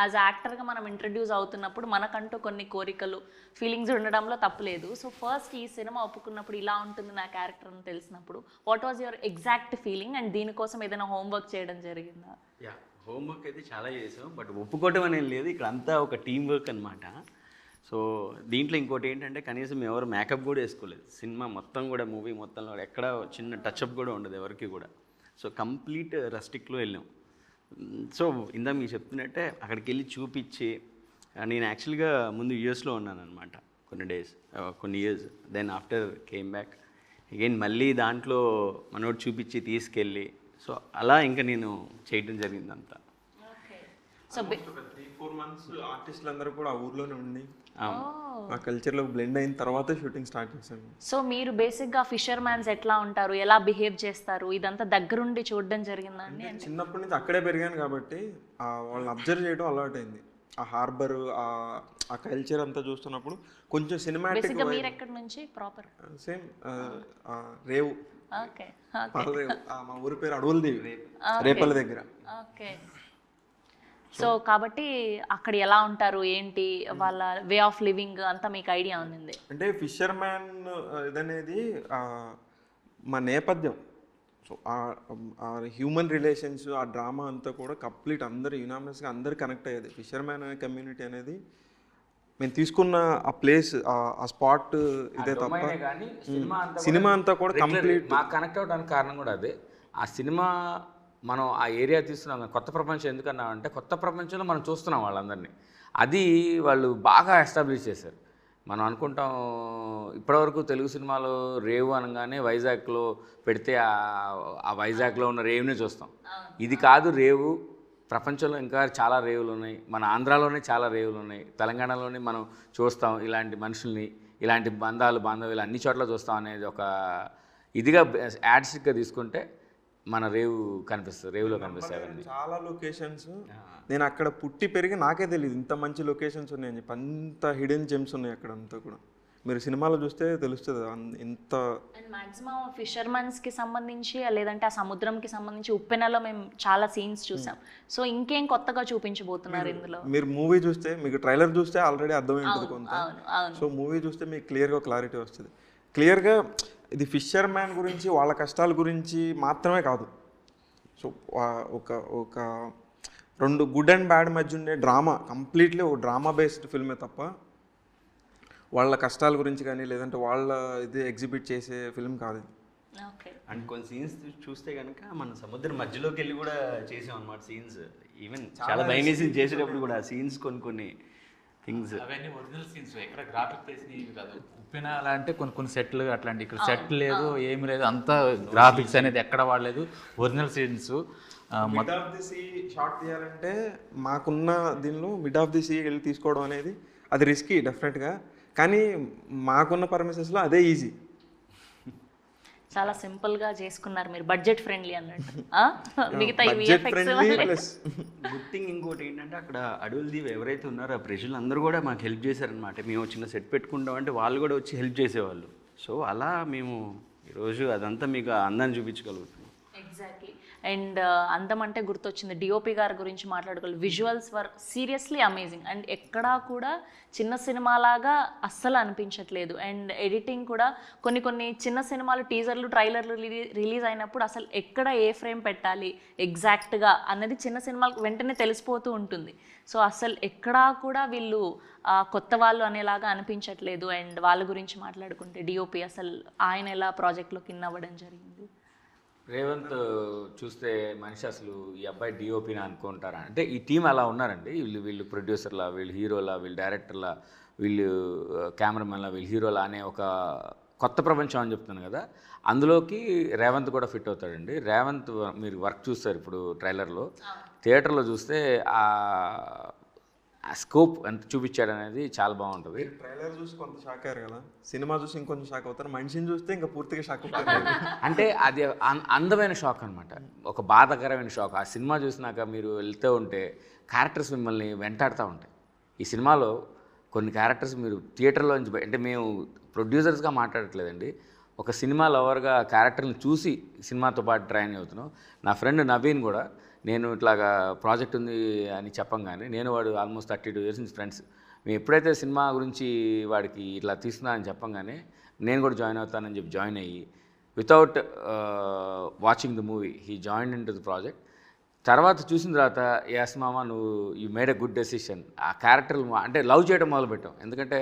యాజ్ యాక్టర్గా మనం ఇంట్రడ్యూస్ అవుతున్నప్పుడు మనకంటూ కొన్ని కోరికలు, ఫీలింగ్స్ ఉండడంలో తప్పులేదు. సో ఫస్ట్ ఈ సినిమా ఒప్పుకున్నప్పుడు ఇలా ఉంటుంది నా క్యారెక్టర్ అని తెలిసినప్పుడు what was your exact feeling, and దీనికోసం ఏదైనా హోంవర్క్ చేయడం జరిగిందా? హోంవర్క్ అయితే చాలా చేసాం, బట్ ఒప్పుకోవటం అనేది లేదు. ఇక్కడ అంతా ఒక టీం వర్క్ అనమాట. సో దీంట్లో ఇంకోటి ఏంటంటే కనీసం ఎవరు మేకప్ కూడా వేసుకోలేదు. సినిమా మొత్తం కూడా, మూవీ మొత్తంలో ఎక్కడ చిన్న టచ్అప్ కూడా ఉండదు ఎవరికి కూడా. సో కంప్లీట్ రస్టిక్లో వెళ్ళాం. సో ఇందా మీకు చెప్తున్నట్టే అక్కడికి వెళ్ళి చూపించి, నేను యాక్చువల్గా ముందు యూఎస్లో ఉన్నాను అనమాట కొన్ని years. Then after came back again మళ్ళీ దాంట్లో మనోడు చూపించి తీసుకెళ్ళి, సో అలా ఇంకా నేను చేయడం జరిగిందంతా. సో 3-4 months ఆర్టిస్టులు అందరూ కూడా ఆ ఊర్లోనే ఉండి ఆ కల్చర్లో బ్లెండ్ అయిన తర్వాత షూటింగ్ స్టార్ట్ చేశాను. సో మీరు బేసిక్గా ఫిషర్ మ్యాన్స్ ఎట్లా ఉంటారు, ఎలా బిహేవ్ చేస్తారు, ఇదంతా దగ్గరుండి చూడడం జరిగిందా అండి? చిన్నప్పటి నుంచి అక్కడే పెరిగాను కాబట్టి వాళ్ళని అబ్జర్వ్ చేయడం అలవాటైంది. ఆ హార్బర్, ఆ కల్చర్ అంతా చూస్తున్నప్పుడు కొంచెం సినిమాటిక్. బేసిక్గా మీరు ఎక్కడి నుంచి ప్రాపర్? సేమ్ రేవు. ఓకే. మా ఊరి పేరు అడవులదేవి, రేపల దగ్గర. ఓకే. సో కాబట్టి అక్కడ ఎలా ఉంటారు, ఏంటి వాళ్ళ వే ఆఫ్ లివింగ్ అంతా మీకు ఐడియా ఉంది? అంటే ఫిషర్ మ్యాన్ ఇదనేది మా నేపథ్యం. సో ఆ హ్యూమన్ రిలేషన్స్, ఆ డ్రామా అంతా కూడా కంప్లీట్ అందరు యునానిమస్గా అందరు కనెక్ట్ అయ్యేది. ఫిషర్ మ్యాన్ అనే కమ్యూనిటీ అనేది మేము తీసుకున్న ఆ ప్లేస్, ఆ స్పాట్ ఇదే తప్ప సినిమా అంతా కూడా కంప్లీట్ మాకు కనెక్ట్ అవ్వడానికి కారణం కూడా అదే. ఆ సినిమా మనం ఆ ఏరియా తీస్తున్నాం. కొత్త ప్రపంచం ఎందుకన్నామంటే కొత్త ప్రపంచంలో మనం చూస్తున్నాం వాళ్ళందరినీ. అది వాళ్ళు బాగా ఎస్టాబ్లిష్ చేశారు. మనం అనుకుంటాం ఇప్పటివరకు తెలుగు సినిమాలో రేవు అనగానే వైజాగ్లో పెడితే ఆ వైజాగ్లో ఉన్న రేవునే చూస్తాం. ఇది కాదు రేవు, ప్రపంచంలో ఇంకా చాలా రేవులు ఉన్నాయి. మన ఆంధ్రాలోనే చాలా రేవులు ఉన్నాయి, తెలంగాణలోనే మనం చూస్తాం ఇలాంటి మనుషుల్ని, ఇలాంటి బాంధవ్యాలు అన్ని చోట్ల చూస్తాం అనేది ఒక ఇదిగా యాడ్స్గా తీసుకుంటే మన రేవు కనిపిస్తుంది, రేవులో కనిపిస్తాయి చాలా లొకేషన్స్. నేను అక్కడ పుట్టి పెరిగి నాకే తెలియదు ఇంత మంచి లొకేషన్స్ ఉన్నాయని చెప్పి. అంత హిడెన్ జెమ్స్ ఉన్నాయి అక్కడ అంతా కూడా. మీరు సినిమాలో చూస్తే తెలుస్తుంది ఎంత. అండ్ మ్యాక్సిమం ఫిషర్మన్స్కి సంబంధించి లేదంటే ఆ సముద్రంకి సంబంధించి ఉప్పెనలో మేము చాలా సీన్స్ చూసాం. సో ఇంకేం కొత్తగా చూపించబోతున్నారు ఇందులో? మీరు మూవీ చూస్తే, మీకు ట్రైలర్ చూస్తే ఆల్రెడీ అర్థమై ఉంటుంది కొంత. సో మూవీ చూస్తే మీకు క్లియర్గా క్లారిటీ వస్తుంది. క్లియర్గా ఇది ఫిషర్ మ్యాన్ గురించి, వాళ్ళ కష్టాల గురించి మాత్రమే కాదు. సో ఒక 2 గుడ్ అండ్ బ్యాడ్ మధ్య ఉండే డ్రామా, కంప్లీట్లీ ఒక డ్రామా బేస్డ్ ఫిల్మే తప్ప వాళ్ళ కష్టాల గురించి కానీ లేదంటే వాళ్ళ ఇది ఎగ్జిబిట్ చేసే ఫిల్మ్ కాదు. అండ్ కొన్ని సీన్స్ చూస్తే కనుక మన సముద్రం మధ్యలోకి వెళ్ళి కూడా చేసాం అన్నమాట సీన్స్. ఈవెన్ చాలా భయం వేసి చేసేటప్పుడు కూడా సీన్స్ కొన్ని థింగ్స్ అవన్నీ ఒరిజినల్ సీన్స్, ఎక్కడ గ్రాఫిక్ చేసినవి కాదు. ఉప్పిన అలా అంటే కొన్ని సెట్లు అట్లాంటి, ఇక్కడ సెట్ లేదు, ఏమి లేదు, అంతా గ్రాఫిక్స్ అనేది ఎక్కడ వాడలేదు, original scenes. Mid of the sea shot తీయాలంటే మాకున్న దీనిలో మిడ్ ఆఫ్ ది సీ వెళ్ళి తీసుకోవడం అనేది అది రిస్కీ డెఫినెట్గా, కానీ మాకున్న పర్మిషన్స్లో అదే ఈజీ. చాలా సింపుల్గా చేసుకున్నారు మీరు, బడ్జెట్ ఫ్రెండ్లీ అన్నట్టు. మిగతా గుడ్ థింగ్ ఇంకోటి ఏంటంటే అక్కడ అడవులది ఎవరైతే ఉన్నారో ఆ ప్రజలు అందరూ కూడా మాకు హెల్ప్ చేశారనమాట. మేము చిన్న సెట్ పెట్టుకుంటాం అంటే వాళ్ళు కూడా వచ్చి హెల్ప్ చేసేవాళ్ళు. సో అలా మేము ఈరోజు అదంతా మీకు అందాన్ని చూపించగలుగుతున్నాం. ఎగ్జాక్ట్లీ. అండ్ అందం అంటే గుర్తొచ్చింది, డిఓపి గారి గురించి మాట్లాడుకోవాలి. Visuals were seriously amazing. And ఎక్కడా కూడా చిన్న సినిమాలాగా అస్సలు అనిపించట్లేదు. అండ్ ఎడిటింగ్ కూడా కొన్ని చిన్న సినిమాలు టీజర్లు, ట్రైలర్లు రిలీజ్ అయినప్పుడు అసలు ఎక్కడ ఏ ఫ్రేమ్ పెట్టాలి ఎగ్జాక్ట్గా అన్నది చిన్న సినిమాలకు వెంటనే తెలిసిపోతూ ఉంటుంది. సో అసలు ఎక్కడా కూడా వీళ్ళు కొత్త వాళ్ళు అనేలాగా అనిపించట్లేదు. అండ్ వాళ్ళ గురించి మాట్లాడుకుంటే డిఓపి అసలు ఆయన ఎలా ప్రాజెక్ట్లోకి ఇన్ అవ్వడం జరిగింది? రేవంత్ చూస్తే మనిషి అసలు ఈ అబ్బాయి డిఓపిని అనుకుంటారా అంటే ఈ టీం అలా ఉన్నారండి. వీళ్ళు ప్రొడ్యూసర్లా, వీళ్ళు హీరోలా, వీళ్ళు డైరెక్టర్లా, వీళ్ళు కెమెరామెన్లా, వీళ్ళు హీరోలా అనే ఒక కొత్త ప్రపంచం అని చెప్తున్నాను కదా, అందులోకి రేవంత్ కూడా ఫిట్ అవుతాడండి. రేవంత్ మీరు వర్క్ చూస్తారు ఇప్పుడు ట్రైలర్లో, థియేటర్లో చూస్తే ఆ స్కోప్ ఎంత చూపించాడు అనేది చాలా బాగుంటుంది. ట్రైలర్ చూసి కొంత షాక్ అయ్యారు కదా, సినిమా చూసి ఇంకొంచెం షాక్ అవుతారు, మనిషిని చూస్తే ఇంకా పూర్తిగా షాక్ అవుతారు. అంటే అది అందమైన షాక్ అనమాట, ఒక బాధాకరమైన షాక్. ఆ సినిమా చూసినాక మీరు వెళ్తూ ఉంటే క్యారెక్టర్స్ మిమ్మల్ని వెంటాడుతూ ఉంటాయి. ఈ సినిమాలో కొన్ని క్యారెక్టర్స్ మీరు థియేటర్లో నుంచి అంటే మేము ప్రొడ్యూసర్స్గా మాట్లాడట్లేదండి, ఒక సినిమా లవర్గా క్యారెక్టర్ని చూసి సినిమాతో పాటు ట్రైన్ అవుతున్నాం. నా ఫ్రెండ్ నవీన్ కూడా నేను ఇట్లాగా ప్రాజెక్ట్ ఉంది అని చెప్పంగానే, నేను వాడు ఆల్మోస్ట్ 32 years నుంచి ఫ్రెండ్స్, మేము ఎప్పుడైతే సినిమా గురించి వాడికి ఇట్లా తీస్తున్నా అని చెప్పంగానే నేను కూడా జాయిన్ అవుతానని చెప్పి జాయిన్ అయ్యి without watching the movie he join in to the project. తర్వాత చూసిన తర్వాత యాస్ మామ నువ్వు you made a good decision. ఆ క్యారెక్టర్ అంటే లవ్ చేయడం మొదలుపెట్టాం. ఎందుకంటే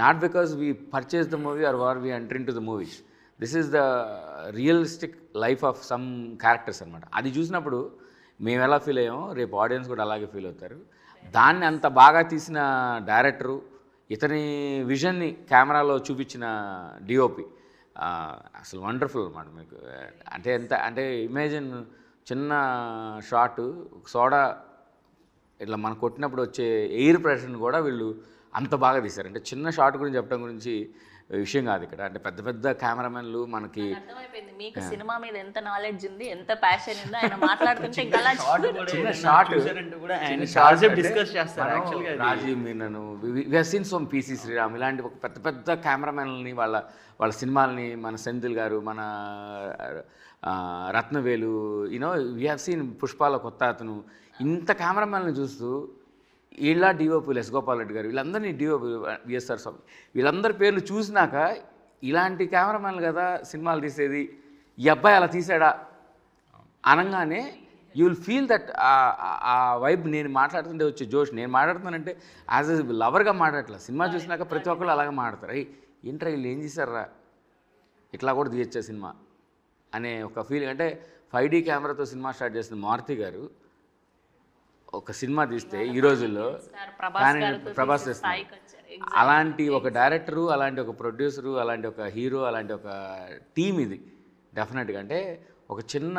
not because we purchase the movie or we enter in to the movies, this is the realistic life of some characters అనమాట. అది చూసినప్పుడు మేము ఎలా ఫీల్ అయ్యామో రేపు ఆడియన్స్ కూడా అలాగే ఫీల్ అవుతారు. దాన్ని అంత బాగా తీసిన డైరెక్టరు, ఇతని విజన్ని కెమెరాలో చూపించిన డిఓపి అసలు వండర్ఫుల్ అనమాట. మీకు అంటే ఎంత అంటే ఇమేజిన్ చిన్న షాటు సోడా ఇట్లా మనం కొట్టినప్పుడు వచ్చే ఎయిర్ ప్రెషర్ని కూడా వీళ్ళు అంత బాగా తీశారు. అంటే చిన్న షాట్ గురించి చెప్పడం గురించి విషయం కాదు ఇక్కడ, అంటే పెద్ద పెద్ద కెమెరామెన్లు మనకి అర్థమైపోయింది మీకు సినిమా మీద ఎంత నాలెడ్జ్ ఉంది, ఎంత ప్యాషన్ ఉంది. ఆయన మాట్లాడుతుంటే ఇంకా చిన్న షాట్ డిస్కస్ చేస్తారు. Rajiv Menon we have seen so P C Sriram ఇలాంటి ఒక పెద్ద పెద్ద కెమెరామెన్లని వాళ్ళ సినిమాలని, మన సెంధిల్ గారు, మన Rathnavelu, you know we have seen పుష్పాల కొత్త అతను, ఇంత కెమెరామెన్లని చూస్తూ ఇలా డిఓపి ఎస్ గోపాల్ రెడ్డి గారు వీళ్ళందరినీ డిఓపి విఎస్ఆర్ స్వామి వీళ్ళందరి పేర్లు చూసినాక ఇలాంటి కెమెరామెన్లు కదా సినిమాలు తీసేది, ఈ అబ్బాయి అలా తీసాడా అనగానే యూ విల్ ఫీల్ దట్ ఆ వైబ్. నేను మాట్లాడుతుంటే వచ్చే జోష్, నేను మాట్లాడుతున్నానంటే యాజ్ ఎ లవర్గా మాట్లాడట్లేదు, సినిమా చూసినాక ప్రతి ఒక్కరు అలాగే మాట్లాడతారు. ఏంట్రా వీళ్ళు ఏం చేశారా, ఇట్లా కూడా తీయచ్చా సినిమా అనే ఒక ఫీలింగ్. అంటే 5D కెమెరాతో సినిమా స్టార్ట్ చేసిన మారుతి గారు ఒక సినిమా తీస్తే ఈ రోజుల్లో కానీ ప్రభాస్ చేస్తున్నారు. అలాంటి ఒక డైరెక్టరు, అలాంటి ఒక ప్రొడ్యూసరు, అలాంటి ఒక హీరో, అలాంటి ఒక టీం ఇది డెఫినెట్గా. అంటే ఒక చిన్న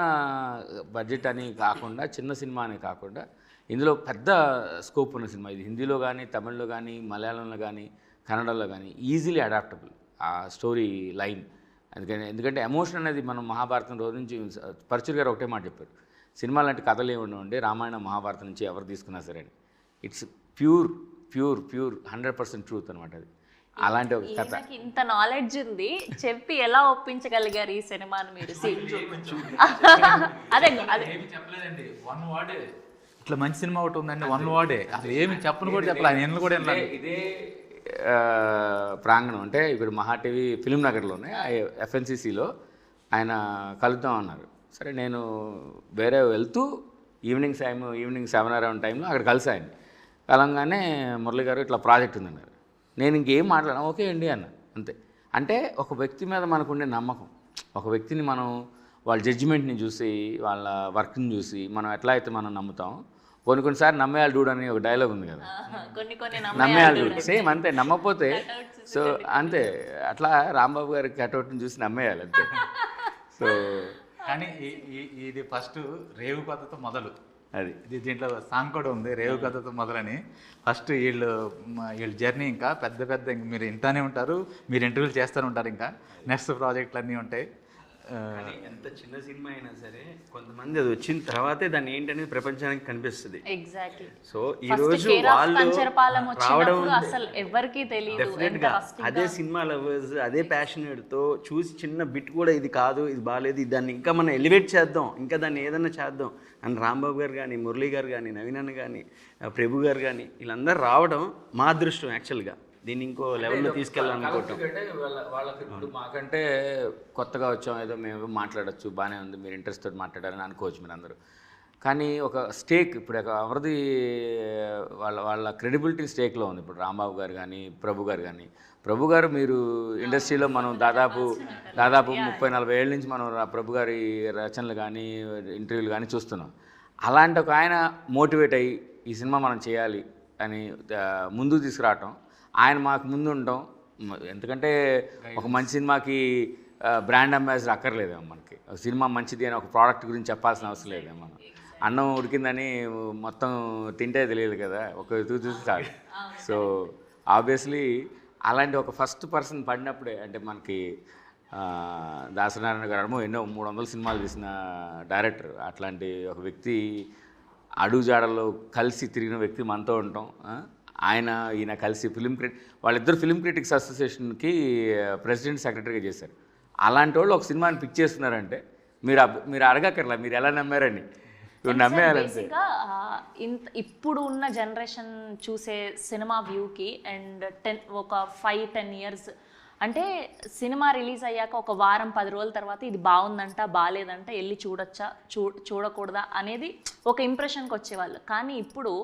బడ్జెట్ అని కాకుండా, చిన్న సినిమా అని కాకుండా, ఇందులో పెద్ద స్కోప్ ఉన్న సినిమా ఇది. హిందీలో కానీ, తమిళ్లో కానీ, మలయాళంలో కానీ, కన్నడలో కానీ ఈజీలీ అడాప్టబుల్ ఆ స్టోరీ లైన్. ఎందుకంటే ఎమోషన్ అనేది మనం మహాభారతం రోజు నుంచి పరచూరి గారు ఒకటే మాట చెప్పారు, సినిమా లాంటి కథలు ఏమి ఉండవండి రామాయణ మహాభారతం నుంచి ఎవరు తీసుకున్నా సరే, ఇట్స్ ప్యూర్ 100% ట్రూత్ అనమాట. అది అలాంటి ఒక కథ. ఇంత నాలెడ్జ్ ఉంది, చెప్పి ఎలా ఒప్పించగలిగారు ఈ సినిమాను మీరు? అదే చెప్పలేదండి, 1 word ఇట్లా మంచి సినిమా ఒకటి ఉందండి, 1 word అసలు ఏమి చెప్పను కూడా చెప్పలేదు. నేను కూడా ఇదే ప్రాంగణం అంటే ఇప్పుడు మహా టీవీ ఫిల్మ్ నగర్లోనే FNCCలో ఆయన కలుద్దాం అన్నారు. సరే నేను వేరే వెళ్తూ ఈవినింగ్ 7 అరౌండ్ టైంలో అక్కడ కలిసాను. కలంగానే మురళి గారు ఇట్లా ప్రాజెక్ట్ ఉందన్నారు. నేను ఇంకేం మాట్లాడాను, ఓకే అండి అన్న, అంతే. అంటే ఒక వ్యక్తి మీద మనకు ఉండే నమ్మకం, ఒక వ్యక్తిని మనం వాళ్ళ జడ్జిమెంట్ని చూసి, వాళ్ళ వర్క్ని చూసి మనం ఎట్లా అయితే మనం నమ్ముతాం, కొన్నిసార్లు నమ్మేయాలి డూడ్ అని ఒక డైలాగ్ ఉంది కదా, నమ్మేయాలి డూడ్ సేమ్ అంతే. నమ్మకపోతే సో అంతే, అట్లా రాంబాబు గారి కటౌట్ని చూసి నమ్మేయాలి అంతే. సో కానీ ఇది ఫస్ట్ రేవు కథతో మొదలు, అది దీంట్లో సాంగ్ కూడా ఉంది రేవు కథతో మొదలని. ఫస్ట్ వీళ్ళ జర్నీ ఇంకా పెద్ద మీరు ఇంటానే ఉంటారు, మీరు ఇంటర్వ్యూలు చేస్తూనే ఉంటారు, ఇంకా నెక్స్ట్ ప్రాజెక్టులు అన్నీ ఉంటాయి. ఎంత చిన్న సినిమా అయినా సరే కొంతమంది అది వచ్చిన తర్వాతే దాన్ని ఏంటనేది ప్రపంచానికి కనిపిస్తుంది. ఎగ్జాక్ట్లీ. సో ఈ రోజు వాళ్ళు రావడం అసలు ఎవరికీ తెలియదు. డెఫినెట్గా అదే సినిమా లవర్స్ అదే ప్యాషనేట్తో చూసి చిన్న బిట్ కూడా ఇది కాదు, ఇది బాగాలేదు, దాన్ని ఇంకా మనం ఎలివేట్ చేద్దాం, ఇంకా దాన్ని ఏదన్నా చేద్దాం అని రాంబాబు గారు కానీ, మురళీ గారు కానీ, నవీన్ అన్న కానీ, ప్రభు గారు కానీ వీళ్ళందరూ రావడం మా అదృష్టం. యాక్చువల్గా దీన్ని ఇంకో లెవెల్లో తీసుకెళ్ళాలనుకోవటం. వాళ్ళకి ఇప్పుడు మాకంటే కొత్తగా వచ్చాం, ఏదో మేము మాట్లాడచ్చు బాగానే ఉంది, మీరు ఇంట్రెస్ట్ తోటి మాట్లాడారని అనుకోవచ్చు మీరు అందరూ. కానీ ఒక స్టేక్ ఇప్పుడు ఎవరిది వాళ్ళ క్రెడిబిలిటీ స్టేక్లో ఉంది. ఇప్పుడు రాంబాబు గారు కానీ ప్రభు గారు కానీ, ప్రభు గారు మీరు ఇండస్ట్రీలో మనం దాదాపు 30-40 ఏళ్ళ నుంచి మనం ప్రభు గారి రచనలు కానీ ఇంటర్వ్యూలు కానీ చూస్తున్నాం. అలాంటి ఒక ఆయన మోటివేట్ అయ్యి ఈ సినిమా మనం చేయాలి అని ముందుకు తీసుకురావటం, ఆయన మాకు ముందు ఉండటం. ఎందుకంటే ఒక మంచి సినిమాకి బ్రాండ్ అంబాసిడర్ అక్కర్లేదేమో మనకి. సినిమా మంచిది అని ఒక ప్రోడక్ట్ గురించి చెప్పాల్సిన అవసరం లేదేమో. మనం అన్నం ఉడికిందని మొత్తం తింటే తెలియదు కదా, ఒక చూసి చాలు. సో ఆబ్వియస్లీ అలాంటి ఒక ఫస్ట్ పర్సన్ పడినప్పుడే, అంటే మనకి దాసనారాయణ గారు ఎన్నో 300 సినిమాలు తీసిన డైరెక్టర్, అట్లాంటి ఒక వ్యక్తి అడుగుజాడల్లో కలిసి తిరిగిన వ్యక్తి మనతో ఉండటం. ఈయన కలిసి వాళ్ళిద్దరు ఫిలిం క్రిటిక్స్ అసోసియేషన్కి ప్రెసిడెంట్ సెక్రటరీగా చేశారు. అలాంటి వాళ్ళు ఒక సినిమాని పిక్ చేస్తున్నారంటే మీరు అడగక్కర్లా మీరు ఎలా నమ్మారని, నమ్మేయాలంటే. ఇప్పుడు ఉన్న జనరేషన్ చూసే సినిమా వ్యూకి అండ్ ఒక 5-10 ఇయర్స్ అంటే సినిమా రిలీజ్ అయ్యాక ఒక వారం 10 రోజుల తర్వాత ఇది బాగుందంట బాగాలేదంట వెళ్ళి చూడొచ్చా చూడకూడదా అనేది ఒక ఇంప్రెషన్కి వచ్చేవాళ్ళు. కానీ ఇప్పుడు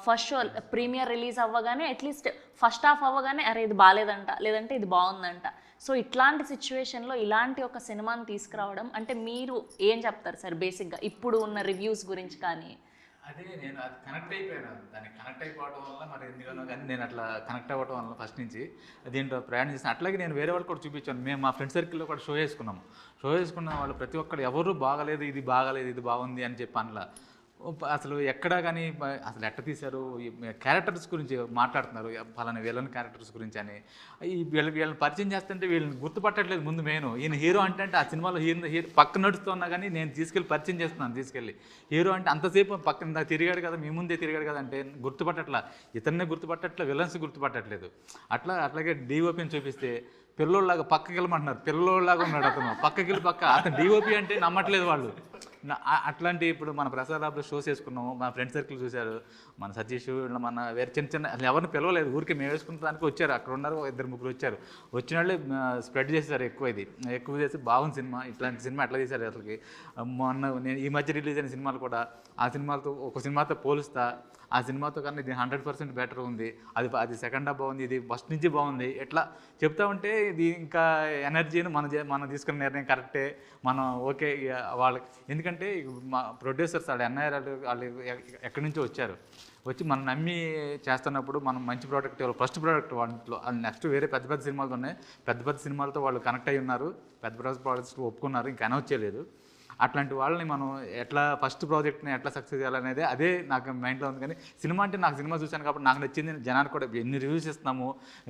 ఫస్ట్ షో ప్రీమియర్ రిలీజ్ అవ్వగానే అట్లీస్ట్ ఫస్ట్ హాఫ్ అవ్వగానే అరే ఇది బాగాలేదంట లేదంటే ఇది బాగుందంట. సో ఇట్లాంటి సిచ్యువేషన్లో ఇలాంటి ఒక సినిమాని తీసుకురావడం అంటే మీరు ఏం చెప్తారు సార్ బేసిక్గా ఇప్పుడు ఉన్న రివ్యూస్ గురించి? కానీ అదే నేను అది కనెక్ట్ అయిపోయాను, దానికి కనెక్ట్ అయిపోవడం వల్ల మరి ఎందుకనో కానీ నేను అట్లా కనెక్ట్ అవ్వడం వల్ల ఫస్ట్ నుంచి దీంట్లో ప్రయాణం చేసిన. అట్లాగే నేను వేరే వాళ్ళు కూడా చూపించాను. మేము మా ఫ్రెండ్ సర్కిల్లో కూడా షో చేసుకున్న వాళ్ళు ప్రతి ఒక్కరు ఎవరు బాగలేదు ఇది బాగలేదు ఇది బాగుంది అని చెప్పి అనలా. అసలు ఎక్కడా కానీ అసలు ఎట్ట తీశారు, క్యారెక్టర్స్ గురించి మాట్లాడుతున్నారు, ఫలానా విలన్ క్యారెక్టర్స్ గురించి అని. వీళ్ళని పరిచయం చేస్తుంటే వీళ్ళని గుర్తుపట్టట్లేదు ముందు మెయిన్. ఈయన హీరో అంటే ఆ సినిమాలో హీరో పక్కన నడుస్తున్నా కానీ నేను తీసుకెళ్ళి పరిచయం చేస్తున్నాను. తీసుకెళ్ళి హీరో అంటే అంతసేపు పక్కన తిరిగాడు కదా, మీ ముందే తిరిగాడు కదా అంటే గుర్తుపట్టట్లా, ఇతన్నే గుర్తుపట్టట్లా, విలన్స్ గుర్తుపట్టట్లేదు. అట్లాగే డిఓపిని చూపిస్తే పిల్లోళ్ళలాగా పక్కకి వెళ్ళమంటున్నారు, పిల్లోళ్ళలాగా ఉన్నాడు అతను, పక్కకి వెళ్ళి అతను డిఓపి అంటే నమ్మట్లేదు వాళ్ళు. అట్లాంటి ఇప్పుడు మన ప్రసాద్ ల్యాబ్లో షోస్ వేసుకున్నాము, మన ఫ్రెండ్ సర్కిల్ చూశారు, మన సతీష్ మన వేరే చిన్న ఎవరిని పిలవలేదు, ఊరికి మేము వేసుకున్న దానికి వచ్చారు. అక్కడ ఉన్నారు 2-3 వచ్చారు. వచ్చిన వాళ్ళే స్ప్రెడ్ చేశారు ఎక్కువ చేసి బాగుంది సినిమా, ఇట్లాంటి సినిమా ఎట్లా తీశారు అసలుకి. నేను ఈ మధ్య రిలీజ్ అయిన సినిమాలు కూడా ఆ సినిమాలతో ఒక సినిమాతో పోలుస్తా, ఆ సినిమాతో కన్నా ఇది 100% బెటర్ ఉంది, అది సెకండ్ హాఫ్ బాగుంది, ఇది ఫస్ట్ నుంచి బాగుంది, ఎట్లా చెప్తా ఉంటే ఇది ఇంకా ఎనర్జీని మనం తీసుకున్న నిర్ణయం కరెక్టే, మనం ఓకే వాళ్ళకి. ఎందుకంటే మా ప్రొడ్యూసర్స్ వాళ్ళు వాళ్ళు ఎక్కడి నుంచో వచ్చి మనం నమ్మి చేస్తున్నప్పుడు మనం మంచి ప్రోడక్ట్ ఫస్ట్ ప్రోడక్ట్ వాటిలో నెక్స్ట్ వేరే పెద్ద సినిమాలు ఉన్నాయి, పెద్ద సినిమాలతో వాళ్ళు కనెక్ట్ అయ్యి ఉన్నారు, పెద్ద ప్రోడక్ట్స్ ఒప్పుకున్నారు, ఇంకా అనౌన్స్ చేయలేదు. అట్లాంటి వాళ్ళని మనం ఎట్లా ఫస్ట్ ప్రాజెక్ట్ని ఎట్లా సక్సెస్ చేయాలనేది అదే నాకు మైండ్లో ఉంది. కానీ సినిమా అంటే నాకు సినిమా చూశాను కాబట్టి నాకు నచ్చింది. జనానికి కూడా ఎన్ని రివ్యూస్ ఇస్తున్నాము,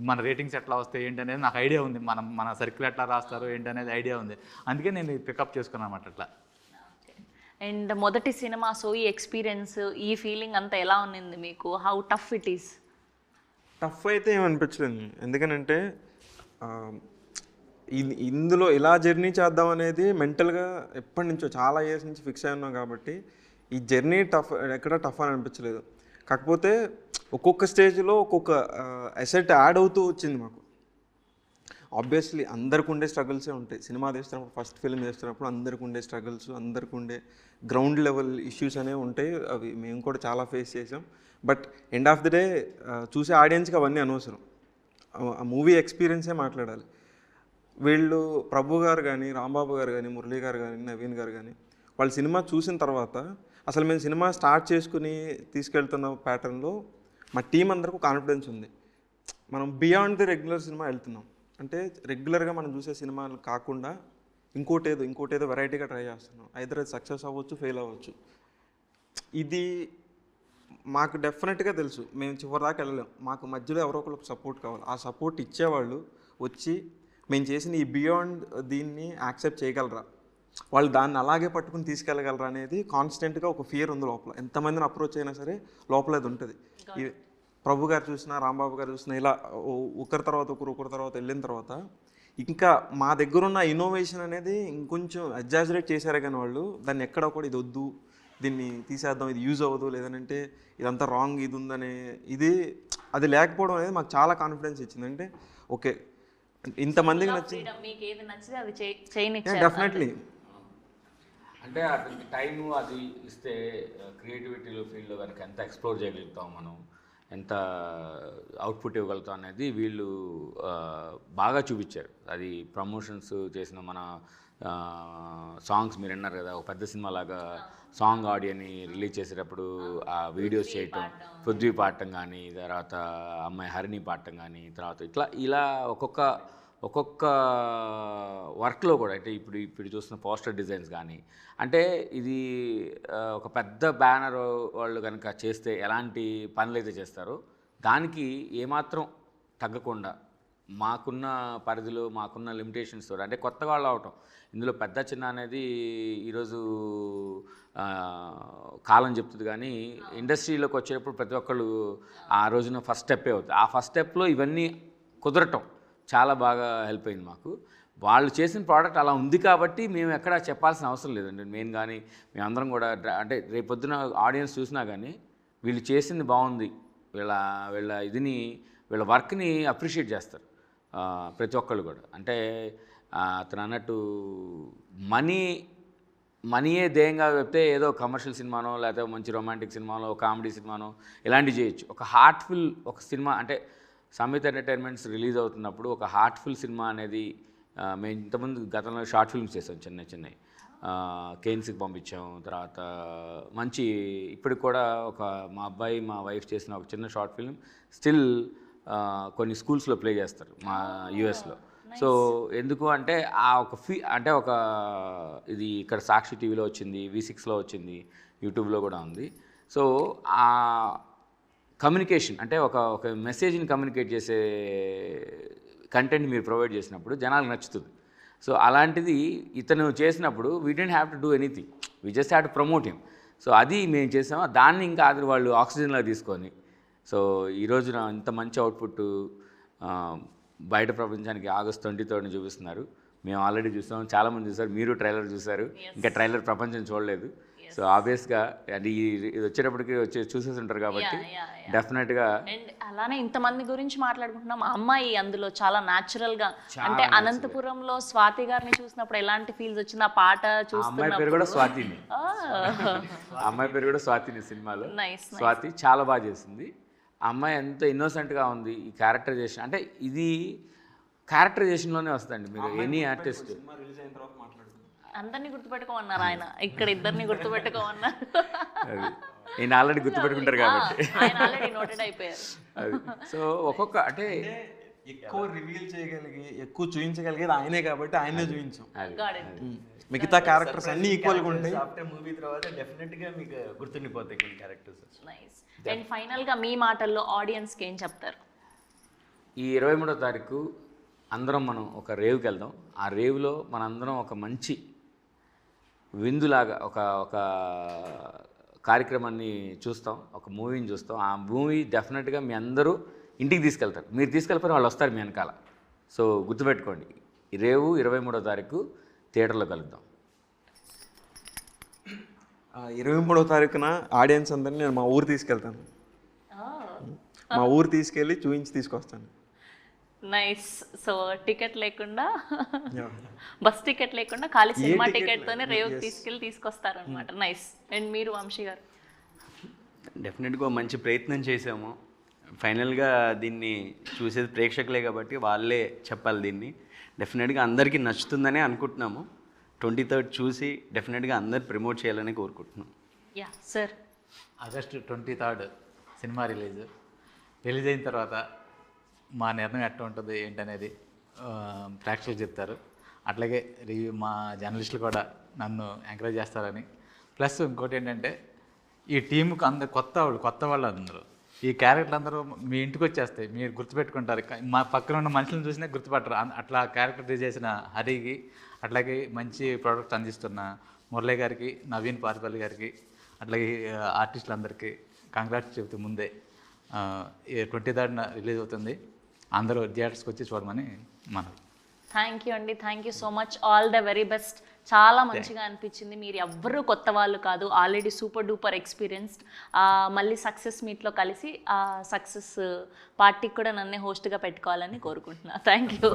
మన రేటింగ్స్ ఎట్లా వస్తాయి ఏంటి అనేది నాకు ఐడియా ఉంది, మన సర్కిల్ ఎట్లా రాస్తారు ఏంటి అనేది ఐడియా ఉంది. అందుకే నేను పికప్ చేసుకున్నాను అన్నమాట అట్లా. అండ్ మొదటి సినిమా సో ఈ ఎక్స్పీరియన్స్ ఈ ఫీలింగ్ అంతా ఎలా ఉన్నింది మీకు? How tough it is? Tough అయితే ఏమనిపించలేదు, ఎందుకనంటే ఇందులో ఎలా జర్నీ చేద్దాం అనేది మెంటల్గా ఎప్పటి నుంచో చాలా ఇయర్స్ నుంచి ఫిక్స్ అయి ఉన్నాం కాబట్టి ఈ జర్నీ ఎక్కడ టఫ్ అని అనిపించలేదు. కాకపోతే ఒక్కొక్క స్టేజ్లో ఒక్కొక్క అసెట్ యాడ్ అవుతూ వచ్చింది మాకు. ఆబ్వియస్లీ అందరికి ఉండే స్ట్రగుల్సే ఉంటాయి. సినిమా తీస్తున్నప్పుడు ఫస్ట్ ఫిల్మ్ చేస్తున్నప్పుడు అందరికి ఉండే స్ట్రగుల్స్, అందరికి ఉండే గ్రౌండ్ లెవెల్ ఇష్యూస్ అనేవి ఉంటాయి. అవి మేము కూడా చాలా ఫేస్ చేసాం. But end of the day చూసే ఆడియన్స్కి అవన్నీ అనవసరం, ఆ మూవీ ఎక్స్పీరియన్సే మాట్లాడాలి. వీళ్ళు ప్రభు గారు కానీ, రాంబాబు గారు కానీ, మురళీ గారు కానీ, నవీన్ గారు కానీ వాళ్ళు సినిమా చూసిన తర్వాత అసలు మేము సినిమా స్టార్ట్ చేసుకుని తీసుకెళ్తున్న ప్యాటర్న్లో మా టీం అందరికీ కాన్ఫిడెన్స్ ఉంది. మనం బియాండ్ ది రెగ్యులర్ సినిమా వెళ్తున్నాం అంటే రెగ్యులర్గా మనం చూసే సినిమాలు కాకుండా ఇంకోటేదో వెరైటీగా ట్రై చేస్తున్నాం. ఐదర్ అది సక్సెస్ అవ్వచ్చు, ఫెయిల్ అవ్వచ్చు. ఇది మాకు డెఫినెట్గా తెలుసు, మేము చివరిదాకా వెళ్ళలేం. మాకు మధ్యలో ఎవరో ఒకరికి సపోర్ట్ కావాలి. ఆ సపోర్ట్ ఇచ్చేవాళ్ళు వచ్చి మేము చేసిన ఈ బియాండ్ దీన్ని యాక్సెప్ట్ చేయగలరా, వాళ్ళు దాన్ని అలాగే పట్టుకుని తీసుకెళ్ళగలరా అనేది కాన్స్టెంట్గా ఒక ఫియర్ ఉంది లోపల. ఎంతమందిని అప్రోచ్ అయినా సరే లోపల అది ఉంటుంది. ప్రభు గారు చూసినా, రాంబాబు గారు చూసినా, ఇలా ఒకరి తర్వాత వెళ్ళిన తర్వాత ఇంకా మా దగ్గర ఉన్న ఇన్నోవేషన్ అనేది ఇంకొంచెం ఎగ్జాజరేట్ చేశారే కానీ వాళ్ళు దాన్ని ఎక్కడ కూడా ఇది వద్దు, దీన్ని తీసేద్దాం, ఇది యూజ్ అవ్వదు, లేదంటే ఇదంతా రాంగ్, ఇది ఉందనే అది లేకపోవడం అనేది మాకు చాలా కాన్ఫిడెన్స్ ఇచ్చింది. అంటే ఓకే ఇంతమందికి నచ్చింది, డెఫినెట్లీ. అంటే అతనికి టైము అది ఇస్తే క్రియేటివిటీలో ఫీల్డ్లో కనుక ఎంత ఎక్స్ప్లోర్ చేయగలుగుతాం మనం, ఎంత అవుట్పుట్ ఇవ్వగలుగుతాం అనేది వీళ్ళు బాగా చూపించారు. అది ప్రమోషన్స్ చేసిన మన సాంగ్స్ మీరు విన్నారు కదా, ఒక పెద్ద సినిమా లాగా సాంగ్ ఆడియోని రిలీజ్ చేసేటప్పుడు ఆ వీడియోస్ చేయటం, పృథ్వీ పాడటం కానీ, తర్వాత అమ్మాయి హరిణి పాడటం కానీ, తర్వాత ఇలా ఒక్కొక్క వర్క్లో కూడా, అంటే ఇప్పుడు చూస్తున్న పోస్టర్ డిజైన్స్ కానీ, అంటే ఇది ఒక పెద్ద బ్యానర్ వాళ్ళు కనుక చేస్తే ఎలాంటి పనులు అయితే చేస్తారో దానికి ఏమాత్రం తగ్గకుండా మాకున్న పరిధిలో మాకున్న లిమిటేషన్స్ తోటి, అంటే కొత్త వాళ్ళు అవటం ఇందులో పెద్ద చిన్న అనేది ఈరోజు కాలం చెప్తుంది. కానీ ఇండస్ట్రీలోకి వచ్చేటప్పుడు ప్రతి ఒక్కళ్ళు ఆ రోజున ఫస్ట్ స్టెప్పే అవుతుంది. ఆ ఫస్ట్ స్టెప్లో ఇవన్నీ కుదరటం చాలా బాగా హెల్ప్ అయింది మాకు. వాళ్ళు చేసిన ప్రోడక్ట్ అలా ఉంది కాబట్టి మేము ఎక్కడ చెప్పాల్సిన అవసరం లేదండి. మెయిన్ కానీ మేమందరం కూడా అంటే రేపొద్దున ఆడియన్స్ చూసినా కానీ వీళ్ళు చేసింది బాగుంది, వీళ్ళ వర్క్ని అప్రిషియేట్ చేస్తారు ప్రతి ఒక్కళ్ళు కూడా. అంటే అతను అన్నట్టు మనీయే ధ్యేయంగా చెప్తే ఏదో కమర్షియల్ సినిమానో లేకపోతే మంచి రొమాంటిక్ సినిమానో కామెడీ సినిమానో ఇలాంటివి చేయొచ్చు. ఒక హార్ట్ఫుల్ ఒక సినిమా అంటే సంహిత ఎంటర్టైన్మెంట్స్ రిలీజ్ అవుతున్నప్పుడు ఒక హార్ట్ఫుల్ సినిమా అనేది మేము ఇంతకుముందు గతంలో షార్ట్ ఫిల్మ్స్ చేసాం, చిన్న కేన్స్కి పంపించాం. తర్వాత మంచి ఇప్పటికి కూడా మా అబ్బాయి మా వైఫ్ చేసిన ఒక చిన్న షార్ట్ ఫిల్మ్ స్టిల్ కొన్ని స్కూల్స్లో ప్లే చేస్తారు మా యూఎస్లో. సో ఎందుకు అంటే ఆ ఒక అంటే ఇది ఇక్కడ సాక్షి టీవీలో వచ్చింది, V6లో వచ్చింది, యూట్యూబ్లో కూడా ఉంది. సో ఆ కమ్యూనికేషన్ అంటే ఒక మెసేజ్ని కమ్యూనికేట్ చేసే కంటెంట్ మీరు ప్రొవైడ్ చేసినప్పుడు జనాలకు నచ్చుతుంది. సో అలాంటిది ఇతను చేసినప్పుడు we don't have to do anything, we just have to promote him. So అది మేము చేసాము. దాన్ని ఇంకా అది వాళ్ళు ఆక్సిజన్లా తీసుకొని సో ఈ రోజున ఇంత మంచి అవుట్పుట్ బయట ప్రపంచానికి August 23 చూపిస్తున్నారు. మేము ఆల్రెడీ చూసాం, చాలామంది చూసారు, మీరు ట్రైలర్ చూసారు, ఇంకా ట్రైలర్ ప్రపంచం చూడలేదు. సో ఆబ్వియస్గా అది ఇది వచ్చేటప్పటికి చూసేసి ఉంటారు కాబట్టి డెఫినెట్గా. అండ్ అలానే ఇంతమంది గురించి మాట్లాడుకుంటున్నాం, అమ్మాయి అందులో చాలా న్యాచురల్గా, అంటే అనంతపురంలో స్వాతి గారిని చూసినప్పుడు ఎలాంటి ఫీల్స్ వచ్చింది ఆ పాట చూస్తున్నప్పుడు? అమ్మాయి పేరు కూడా స్వాతిని, అమ్మాయి పేరు కూడా స్వాతిని సినిమాలో. స్వాతి చాలా బాగా చేసింది. అమ్మాయి ఎంత ఇన్నోసెంట్గా ఉంది. ఈ క్యారెక్టరైజేషన్ అంటే ఇది క్యారెక్టరైజేషన్లోనే వస్తుందండి. మీరు ఎనీ ఆర్టిస్ట్ అందరినీ గుర్తుపెట్టుకోమన్నారు ఆయన, ఇక్కడ ఇద్దరిని గుర్తుపెట్టుకోమన్నారు. అది నేను ఆల్రెడీ గుర్తుపెట్టుకుంటారు కాబట్టి ఆయన ఆల్రెడీ నోటెడ్ అయిపోయారు. అది సో ఒక్కొక్క అంటే ఎక్కువ రివీల్ చేయగలిగి ఎక్కువ చూపించగలిగేది ఆయనే కాబట్టి ఆయనే చూపించాం. Got it. మిగతా క్యారెక్టర్స్ అన్ని ఈక్వల్గా ఉంటాయి. ఆఫ్టర్ మూవీ తర్వాత డెఫినెట్గా మీకు గుర్తుండిపోతాయి కొన్ని క్యారెక్టర్స్. నైస్. అండ్ ఫైనల్గా మీ మాటల్లో ఆడియన్స్కి ఏం చెప్తారు? ఈ 23వ తారీఖు అందరం మనం ఒక రేవ్కి వెళ్దాం. ఆ రేవ్లో మనందరం ఒక మంచి విందులాగా ఒక కార్యక్రమాన్ని చూస్తాం, ఒక మూవీని చూస్తాం. ఆ మూవీ డెఫినెట్గా మీ అందరూ ఇంటికి తీసుకెళ్తారు. మీరు తీసుకెళ్ళిపోయిన వాళ్ళు వస్తారు మీ వెనకాల. సో గుర్తుపెట్టుకోండి, రేవు 23వ తారీఖు థియేటర్లో కలుద్దాం. 23వ తారీఖున ఆడియన్స్ అందరినీ నేను మా ఊరు తీసుకెళ్తాను. మా ఊరు తీసుకెళ్ళి చూపించి తీసుకొస్తాను. నైస్. సో టికెట్ లేకుండా, బస్ టికెట్ లేకుండా ఖాళీ సినిమా టికెట్తోనే రేవ్ తీసుకొస్తారనమాట. నైస్. అండ్ మీరు వంశీ గారు? డెఫినెట్గా మంచి ప్రయత్నం చేసాము. ఫైనల్గా దీన్ని చూసేది ప్రేక్షకులే కాబట్టి వాళ్ళే చెప్పాలి. దీన్ని డెఫినెట్గా అందరికీ నచ్చుతుందనే అనుకుంటున్నాము. 23rd చూసి డెఫినెట్గా అందరు ప్రమోట్ చేయాలని కోరుకుంటున్నాం. Yeah sir. August 23rd cinema release అయిన తర్వాత మా నిర్ణయం ఎట్లా ఉంటుంది ఏంటనేది ప్రేక్షకులు చెప్తారు. అట్లాగే మా జర్నలిస్టులు కూడా నన్ను ఎంకరేజ్ చేస్తారని, ప్లస్ ఇంకోటి ఏంటంటే ఈ టీంకి అందరు కొత్త వాళ్ళు అందరూ, ఈ క్యారెక్టర్లు అందరూ మీ ఇంటికి వచ్చేస్తాయి, మీరు గుర్తుపెట్టుకుంటారు. మా పక్కన ఉన్న మనుషులను చూసినా గుర్తుపట్టరు. అట్లా క్యారెక్టర్ చేసిన హరికి, అట్లాగే మంచి ప్రోడక్ట్స్ అందిస్తున్న మురళి గారికి, నవీన్ పారిపల్లి గారికి, అట్లాగే ఆర్టిస్టులందరికీ కంగ్రాట్స్ చెబుతూ ముందే 23rd రిలీజ్ అవుతుంది. అందరూ థియేటర్స్కి వచ్చి చూడమని మనం. థ్యాంక్ యూ అండి, thank you so much. All the very best. చాలా మంచిగా అనిపించింది. మీరు ఎవ్వరూ కొత్త వాళ్ళు కాదు, ఆల్రెడీ సూపర్ డూపర్ ఎక్స్పీరియన్స్డ్. మళ్ళీ సక్సెస్ మీట్లో కలిసి ఆ సక్సెస్ పార్టీకి కూడా నన్నే హోస్ట్గా పెట్టుకోవాలని కోరుకుంటున్నా. Thank you.